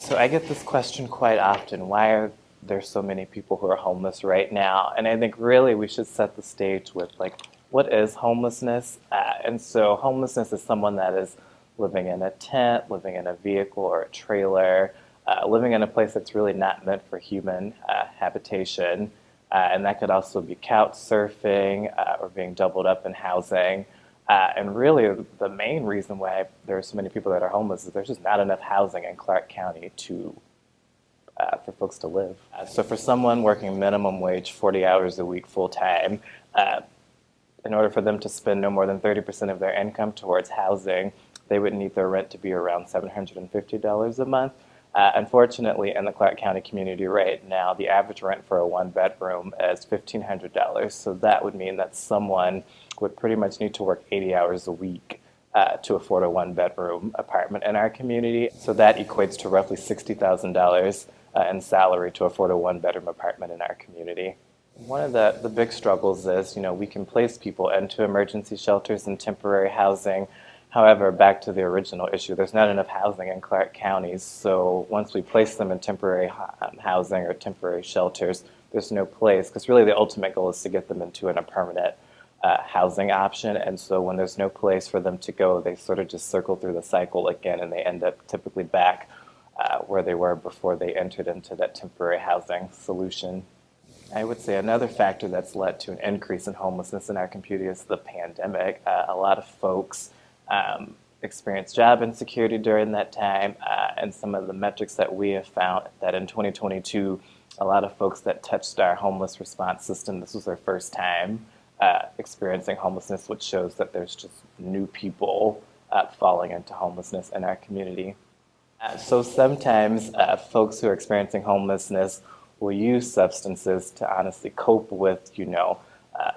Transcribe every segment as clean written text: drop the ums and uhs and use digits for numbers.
So I get this question quite often. Why are there so many people who are homeless right now? And I think really we should set the stage with like, what is homelessness? And so homelessness is someone that is living in a tent, living in a vehicle or a trailer, living in a place that's really not meant for human habitation. And that could also be couch surfing or being doubled up in housing. And really, the main reason why there are so many people that are homeless is there's just not enough housing in Clark County for folks to live. So for someone working minimum wage, 40 hours a week, full time, in order for them to spend no more than 30% of their income towards housing, they would need their rent to be around $750 a month. Unfortunately, in the Clark County community right now, the average rent for a one-bedroom is $1,500. So that would mean that someone would pretty much need to work 80 hours a week to afford a one-bedroom apartment in our community. So that equates to roughly $60,000 in salary to afford a one-bedroom apartment in our community. One of the big struggles is, we can place people into emergency shelters and temporary housing. However, back to the original issue, there's not enough housing in Clark County. So once we place them in temporary housing or temporary shelters, there's no place, because really the ultimate goal is to get them into a permanent housing option. And so when there's no place for them to go, they sort of just circle through the cycle again, and they end up typically back where they were before they entered into that temporary housing solution. I would say another factor that's led to an increase in homelessness in our community is the pandemic. A lot of folks experienced job insecurity during that time, and some of the metrics that we have found that in 2022, a lot of folks that touched our homeless response system, this was their first time experiencing homelessness, which shows that there's just new people falling into homelessness in our community. So sometimes folks who are experiencing homelessness will use substances to honestly cope with,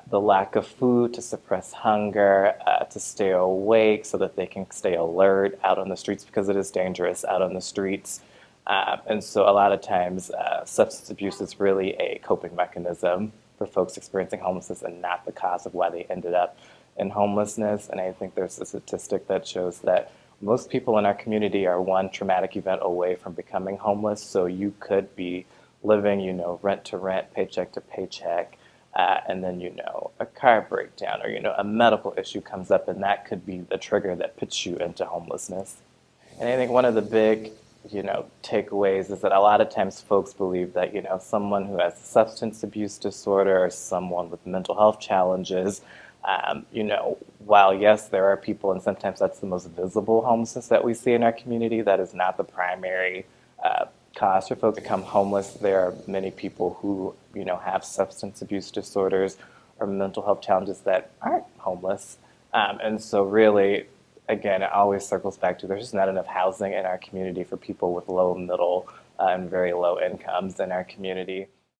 the lack of food, to suppress hunger, to stay awake so that they can stay alert out on the streets because it is dangerous out on the streets. And so a lot of times substance abuse is really a coping mechanism for folks experiencing homelessness and not the cause of why they ended up in homelessness. And I think there's a statistic that shows that most people in our community are one traumatic event away from becoming homeless. So you could be living, rent to rent, paycheck to paycheck, and then, a car breakdown or, a medical issue comes up, and that could be the trigger that puts you into homelessness. And I think one of the big, takeaways is that a lot of times folks believe that, someone who has a substance abuse disorder or someone with mental health challenges, while yes, there are people, and sometimes that's the most visible homelessness that we see in our community, that is not the primary cause for folks to become homeless. There are many people who, have substance abuse disorders or mental health challenges that aren't homeless. And so really, again, it always circles back to there's just not enough housing in our community for people with low, middle, and very low incomes in our community.